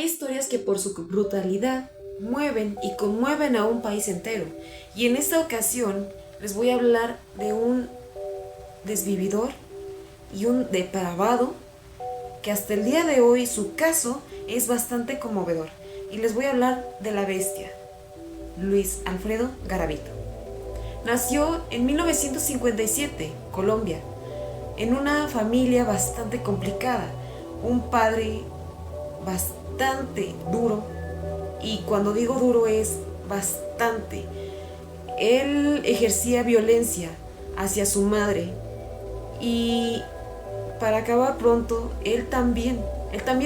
Hay historias que por su brutalidad mueven y conmueven a un país entero. Y en esta ocasión les voy a hablar de un desvividor y un depravado que hasta el día de hoy su caso es bastante conmovedor. Y les voy a hablar de la bestia, Luis Alfredo Garavito. Nació en 1957, Colombia, en una familia bastante complicada. Un padre bastante duro, y cuando digo duro es bastante. Él ejercía violencia hacia su madre y para acabar pronto, él también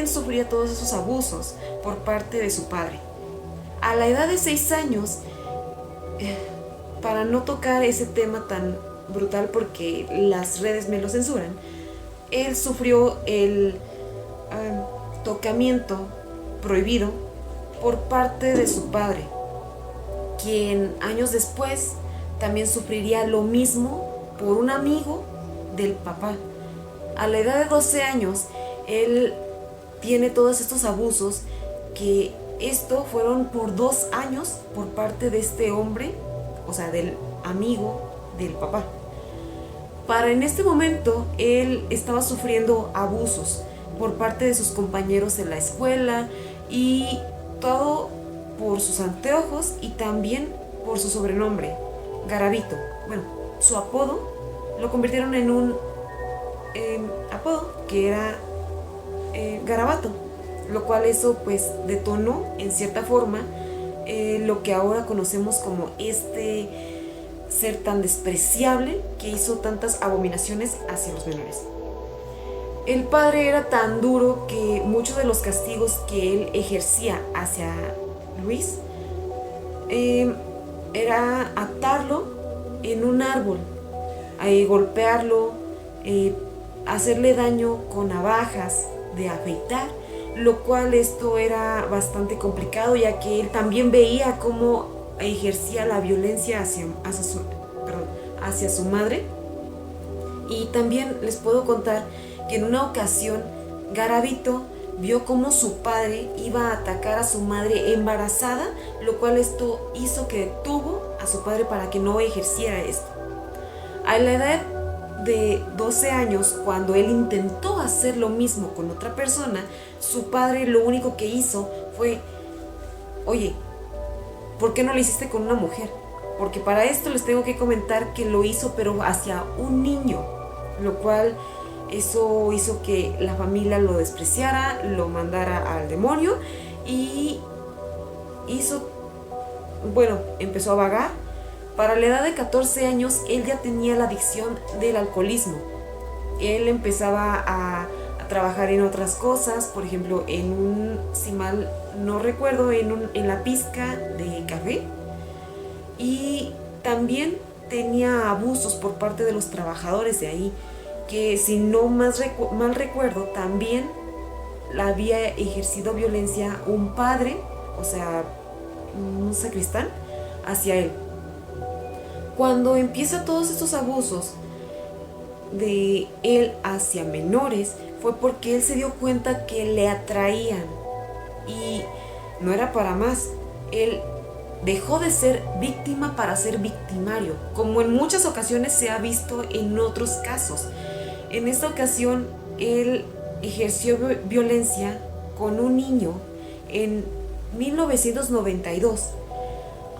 sufría todos esos abusos por parte de su padre. A la edad de 6 años, para no tocar ese tema tan brutal porque las redes me lo censuran, él sufrió el tocamiento prohibido por parte de su padre, quien años después también sufriría lo mismo por un amigo del papá. A la edad de 12 años, él tiene todos estos abusos, que esto fueron por 2 años por parte de este hombre, o sea, del amigo del papá. Para en este momento, él estaba sufriendo abusos por parte de sus compañeros en la escuela, y todo por sus anteojos y también por su sobrenombre, Garavito. Bueno, su apodo lo convirtieron en un apodo que era Garabato, lo cual eso pues detonó en cierta forma lo que ahora conocemos como este ser tan despreciable que hizo tantas abominaciones hacia los menores. El padre era tan duro que muchos de los castigos que él ejercía hacia Luis era atarlo en un árbol, golpearlo, hacerle daño con navajas de afeitar, lo cual esto era bastante complicado, ya que él también veía cómo ejercía la violencia hacia su madre. Y también les puedo contar que en una ocasión Garavito vio cómo su padre iba a atacar a su madre embarazada, lo cual esto hizo que detuvo a su padre para que no ejerciera esto. A la edad de 12 años, cuando él intentó hacer lo mismo con otra persona, su padre lo único que hizo fue: oye, ¿por qué no lo hiciste con una mujer? Porque para esto les tengo que comentar que lo hizo pero hacia un niño, lo cual eso hizo que la familia lo despreciara, lo mandara al demonio, y empezó a vagar. Para la edad de 14 años, él ya tenía la adicción del alcoholismo. Él empezaba a trabajar en otras cosas, por ejemplo, si mal no recuerdo, en la pizca de café. Y también tenía abusos por parte de los trabajadores de ahí, que si no mal recuerdo, también había ejercido violencia un padre, o sea, un sacristán, hacia él. Cuando empieza todos estos abusos de él hacia menores, fue porque él se dio cuenta que le atraían, y no era para más. Él dejó de ser víctima para ser victimario, como en muchas ocasiones se ha visto en otros casos. En esta ocasión, él ejerció violencia con un niño en 1992.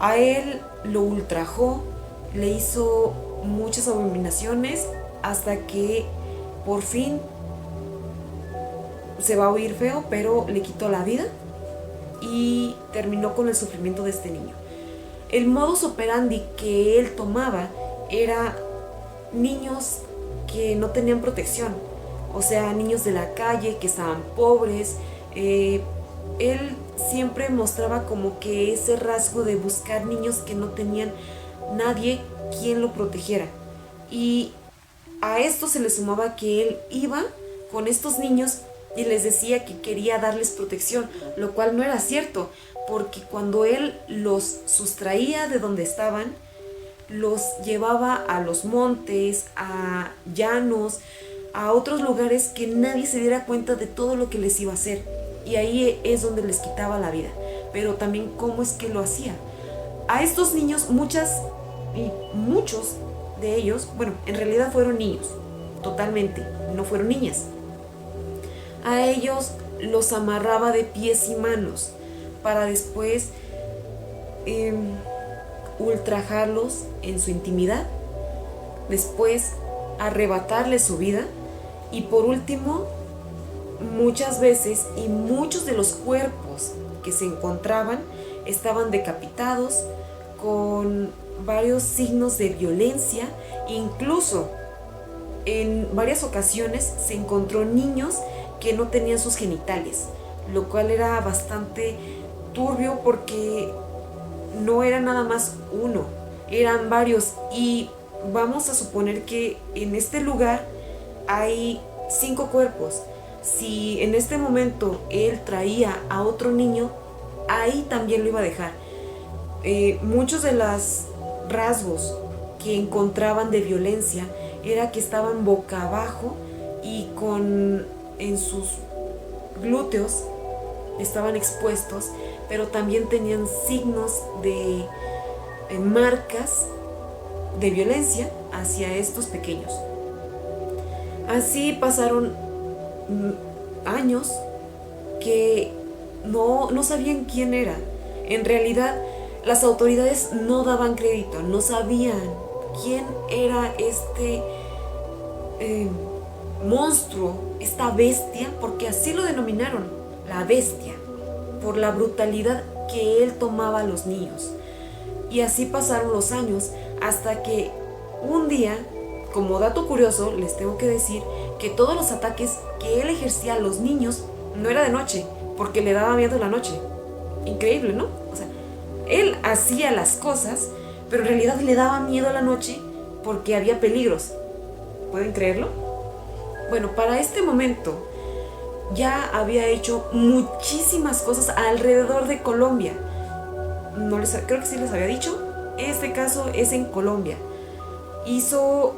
A él lo ultrajó, le hizo muchas abominaciones, hasta que por fin, se va a oír feo, pero le quitó la vida y terminó con el sufrimiento de este niño. El modus operandi que él tomaba era niños que no tenían protección, o sea, niños de la calle que estaban pobres. Él siempre mostraba como que ese rasgo de buscar niños que no tenían nadie quien lo protegiera, y a esto se le sumaba que él iba con estos niños y les decía que quería darles protección, lo cual no era cierto, porque cuando él los sustraía de donde estaban, los llevaba a los montes, a llanos, a otros lugares que nadie se diera cuenta de todo lo que les iba a hacer. y ahí es donde les quitaba la vida. Pero también cómo es que lo hacía. A estos niños, muchos de ellos, bueno, en realidad fueron niños, totalmente, no fueron niñas. A ellos los amarraba de pies y manos para después ultrajarlos en su intimidad, después arrebatarles su vida y por último, muchas veces y muchos de los cuerpos que se encontraban estaban decapitados con varios signos de violencia. Incluso en varias ocasiones se encontró niños que no tenían sus genitales, lo cual era bastante turbio porque no era nada más uno, eran varios. Y vamos a suponer que en este lugar hay 5 cuerpos. Si en este momento él traía a otro niño, ahí también lo iba a dejar. Muchos de los rasgos que encontraban de violencia era que estaban boca abajo y en sus glúteos estaban expuestos, pero también tenían signos de marcas de violencia hacia estos pequeños. Así pasaron años que no sabían quién era. En realidad, las autoridades no daban crédito, no sabían quién era este monstruo, esta bestia, porque así lo denominaron, la bestia, por la brutalidad que él tomaba a los niños. Y así pasaron los años hasta que un día, como dato curioso, les tengo que decir que todos los ataques que él ejercía a los niños no era de noche, porque le daba miedo la noche. Increíble, ¿no? O sea, él hacía las cosas, pero en realidad le daba miedo la noche porque había peligros. ¿Pueden creerlo? Bueno, para este momento ya había hecho muchísimas cosas alrededor de Colombia. Creo que sí les había dicho. Este caso es en Colombia. Hizo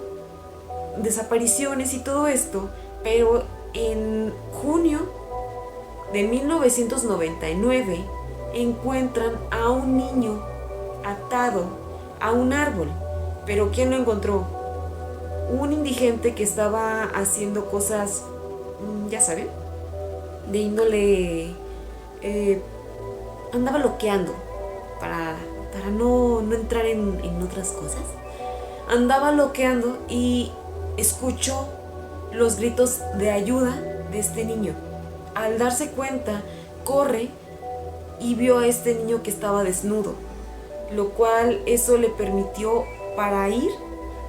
desapariciones y todo esto, pero en junio de 1999 encuentran a un niño atado a un árbol. Pero ¿quién lo encontró? Un indigente que estaba haciendo cosas, ya saben, de índole, andaba loqueando para no entrar en otras cosas. Andaba loqueando y escuchó los gritos de ayuda de este niño. Al darse cuenta, corre y vio a este niño que estaba desnudo, lo cual eso le permitió para ir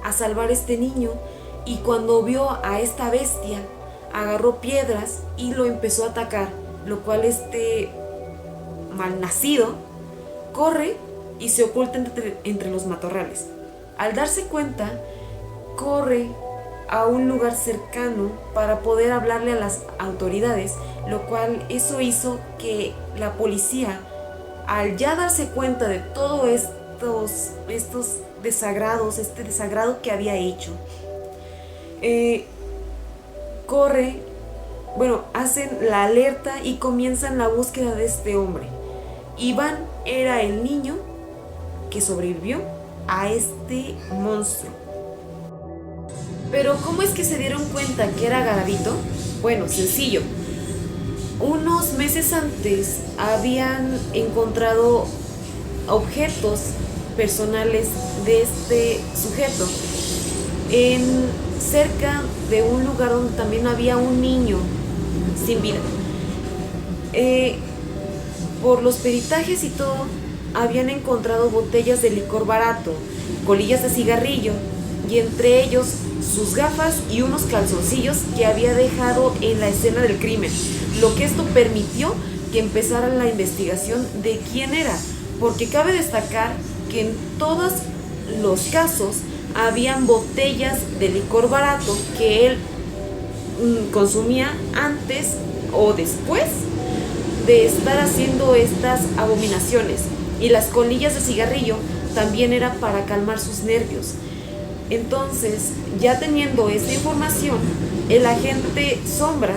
a salvar a este niño. Y cuando vio a esta bestia, agarró piedras y lo empezó a atacar, lo cual este malnacido corre y se oculta entre los matorrales. Al darse cuenta, corre a un lugar cercano para poder hablarle a las autoridades, lo cual eso hizo que la policía, al ya darse cuenta de todos estos desagrados, este desagrado que había hecho, hacen la alerta y comienzan la búsqueda de este hombre. Iván era el niño que sobrevivió a este monstruo. Pero ¿cómo es que se dieron cuenta que era Garavito? Bueno, sencillo. Unos meses antes habían encontrado objetos personales de este sujeto cerca de un lugar donde también había un niño sin vida. Por los peritajes y todo, habían encontrado botellas de licor barato, colillas de cigarrillo y entre ellos sus gafas y unos calzoncillos que había dejado en la escena del crimen, lo que esto permitió que empezara la investigación de quién era, porque cabe destacar que en todos los casos habían botellas de licor barato que él consumía antes o después de estar haciendo estas abominaciones, y las colillas de cigarrillo también era para calmar sus nervios. Entonces, ya teniendo esta información, el agente Sombra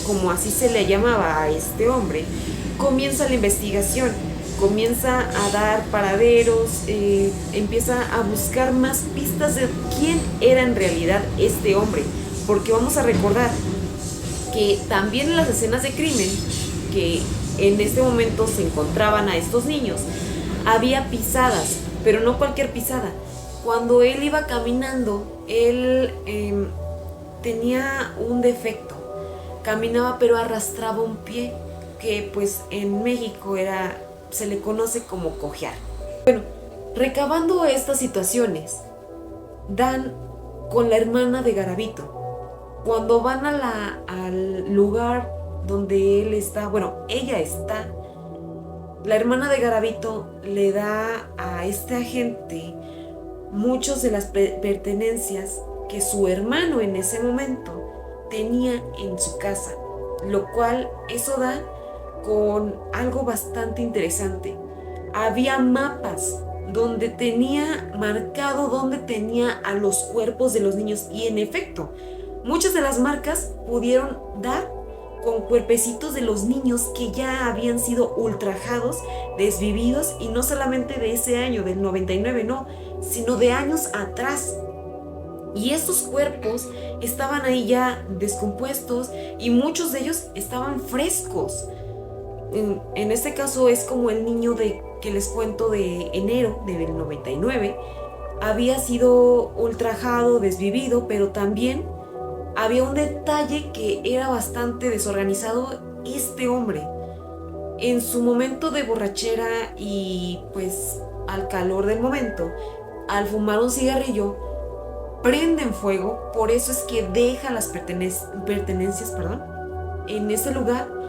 como así se le llamaba a este hombre, comienza la investigación, comienza a dar paraderos, empieza a buscar más pistas de quién era en realidad este hombre, porque vamos a recordar que también en las escenas de crimen que en este momento se encontraban a estos niños, había pisadas, pero no cualquier pisada. Cuando él iba caminando, él tenía un defecto, caminaba pero arrastraba un pie, que pues en México se le conoce como cojear. Bueno, recabando estas situaciones, dan con la hermana de Garavito. Cuando van al lugar donde él está, bueno, ella está, la hermana de Garavito le da a este agente muchas de las pertenencias que su hermano en ese momento tenía en su casa, lo cual eso da con algo bastante interesante. Había mapas donde tenía marcado dónde tenía a los cuerpos de los niños, y en efecto, muchas de las marcas pudieron dar con cuerpecitos de los niños que ya habían sido ultrajados, desvividos, y no solamente de ese año, del 99, no, sino de años atrás. Y estos cuerpos estaban ahí ya descompuestos y muchos de ellos estaban frescos. En este caso es como el niño que les cuento de enero del 99. Había sido ultrajado, desvivido, pero también había un detalle que era bastante desorganizado. Este hombre, en su momento de borrachera y pues al calor del momento, al fumar un cigarrillo, prenden fuego. Por eso es que deja las pertenencias en ese lugar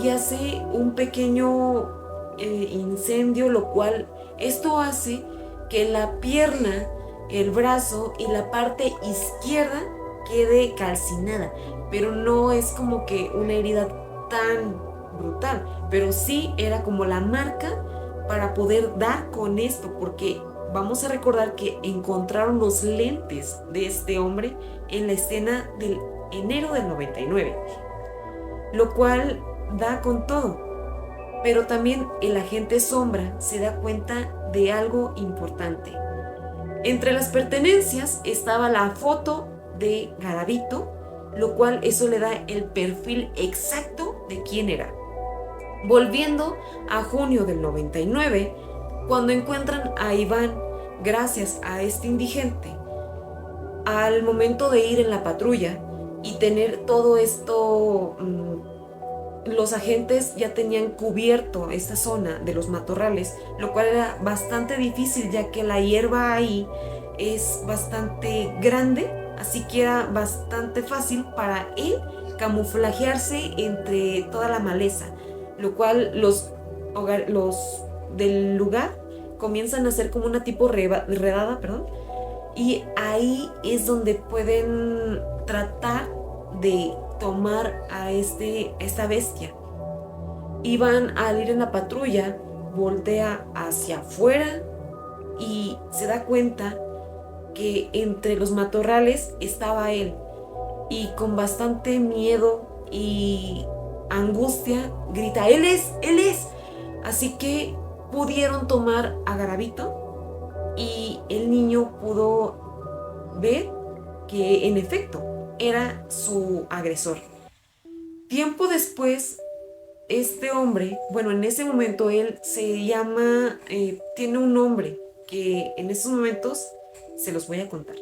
y hace un pequeño incendio, lo cual esto hace que la pierna, el brazo y la parte izquierda quede calcinada, pero no es como que una herida tan brutal, pero sí era como la marca para poder dar con esto, porque vamos a recordar que encontraron los lentes de este hombre en la escena del enero del 99, lo cual da con todo. Pero también el agente Sombra se da cuenta de algo importante. Entre las pertenencias estaba la foto de Garavito, lo cual eso le da el perfil exacto de quién era. Volviendo a junio del 99, cuando encuentran a Iván, gracias a este indigente, al momento de ir en la patrulla y tener todo esto, los agentes ya tenían cubierto esta zona de los matorrales, lo cual era bastante difícil ya que la hierba ahí es bastante grande, así que era bastante fácil para él camuflajearse entre toda la maleza, lo cual los del lugar comienzan a hacer como una tipo redada, y ahí es donde pueden tratar de tomar a esta bestia. Iván, al ir en la patrulla, voltea hacia afuera y se da cuenta que entre los matorrales estaba él, y con bastante miedo y angustia grita: ¡Él es! ¡Él es! Así que pudieron tomar a Garavito y el niño pudo ver que en efecto era su agresor. Tiempo después, este hombre, bueno, en ese momento él se llama, tiene un nombre que en esos momentos se los voy a contar.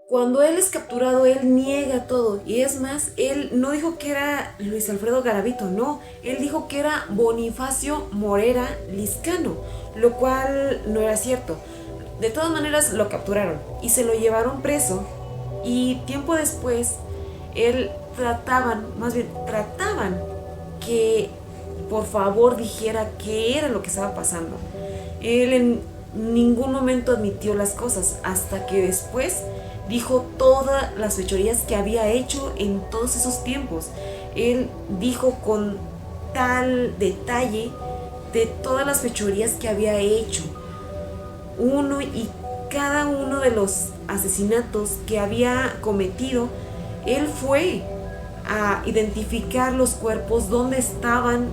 Cuando él es capturado, él niega todo, y es más, él no dijo que era Luis Alfredo Garavito, no, él dijo que era Bonifacio Morera Liscano, lo cual no era cierto. De todas maneras lo capturaron y se lo llevaron preso, y tiempo después trataban que por favor dijera qué era lo que estaba pasando. Él en ningún momento admitió las cosas, hasta que después dijo todas las fechorías que había hecho en todos esos tiempos. Él dijo con tal detalle de todas las fechorías que había hecho, uno y cada uno de los asesinatos que había cometido. Él fue a identificar los cuerpos, dónde estaban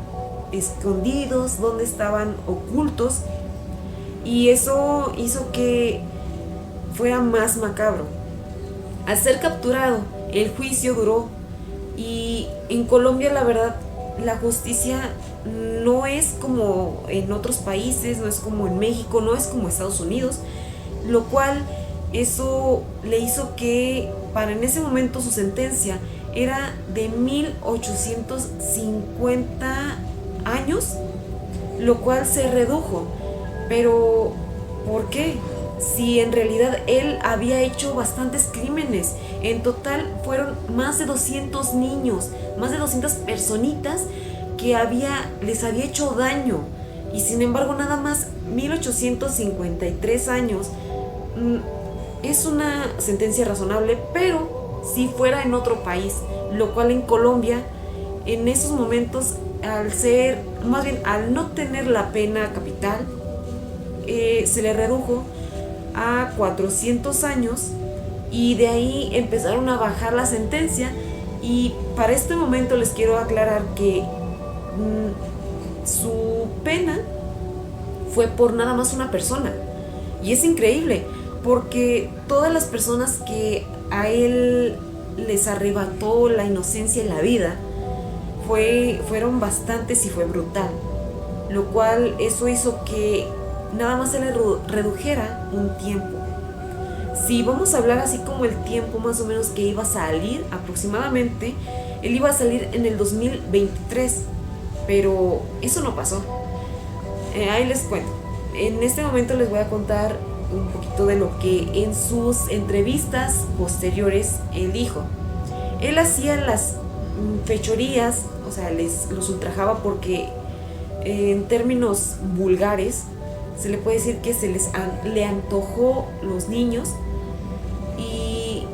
escondidos, dónde estaban ocultos, y eso hizo que fuera más macabro. Al ser capturado, el juicio duró, y en Colombia, la verdad, la justicia no es como en otros países, no es como en México, no es como Estados Unidos, lo cual eso le hizo que para en ese momento su sentencia era de 1850 años, lo cual se redujo. Pero ¿por qué? Si en realidad él había hecho bastantes crímenes. En total fueron más de 200 niños, más de 200 personitas que les había hecho daño. Y sin embargo nada más 1853 años es una sentencia razonable, pero si fuera en otro país, lo cual en Colombia en esos momentos, al no tener la pena capital, se le redujo a 400 años, y de ahí empezaron a bajar la sentencia. Y para este momento les quiero aclarar que su pena fue por nada más una persona, y es increíble porque todas las personas que a él les arrebató la inocencia y la vida fueron bastantes, y fue brutal, lo cual eso hizo que nada más se le redujera un tiempo. Si vamos a hablar así como el tiempo más o menos que iba a salir aproximadamente, él iba a salir en el 2023, pero eso no pasó. Ahí les cuento. En este momento les voy a contar un poquito de lo que en sus entrevistas posteriores él dijo. Él hacía las fechorías, o sea, los ultrajaba porque en términos vulgares se le puede decir que le antojó los niños, y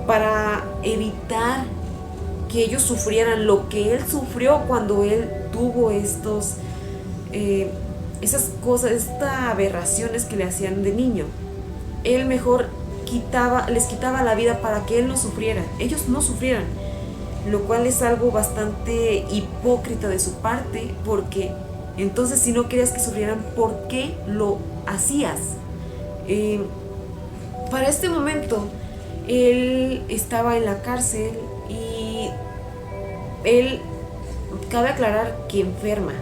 para evitar que ellos sufrieran lo que él sufrió cuando él tuvo esas cosas, estas aberraciones que le hacían de niño, él mejor les quitaba la vida para que él no sufriera, ellos no sufrieran, lo cual es algo bastante hipócrita de su parte, porque entonces si no querías que sufrieran, ¿por qué lo hacías? Para este momento él estaba en la cárcel, y él, cabe aclarar que enferma,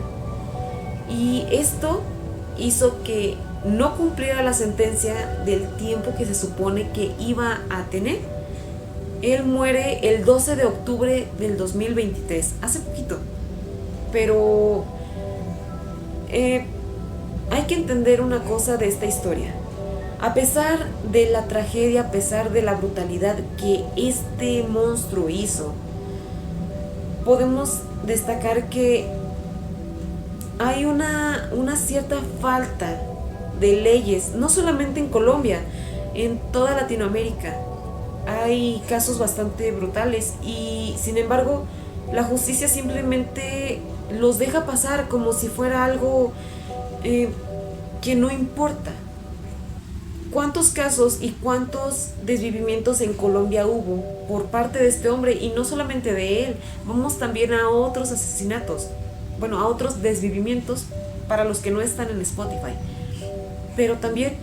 y esto hizo que no cumpliera la sentencia del tiempo que se supone que iba a tener. Él muere el 12 de octubre del 2023, hace poquito, pero hay que entender una cosa de esta historia. A pesar de la tragedia, a pesar de la brutalidad que este monstruo hizo, podemos destacar que hay una cierta falta de leyes, no solamente en Colombia, en toda Latinoamérica. Hay casos bastante brutales, y sin embargo la justicia simplemente los deja pasar como si fuera algo que no importa. ¿Cuántos casos y cuántos desvivimientos en Colombia hubo por parte de este hombre? Y no solamente de él, vamos también a otros asesinatos, bueno, a otros desvivimientos para los que no están en Spotify. Pero también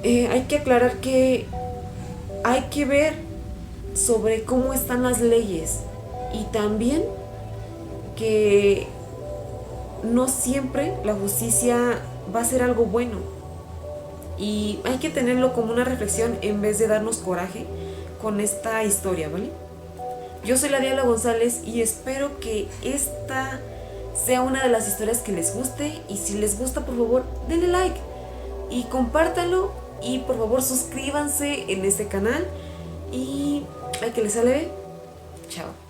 hay que aclarar que hay que ver sobre cómo están las leyes, y también que no siempre la justicia va a ser algo bueno, y hay que tenerlo como una reflexión en vez de darnos coraje con esta historia, ¿vale? Yo soy la Diabla González, y espero que esta sea una de las historias que les guste, y si les gusta, por favor denle like y compártanlo, y por favor suscríbanse en este canal, y hay que les sale. Chao.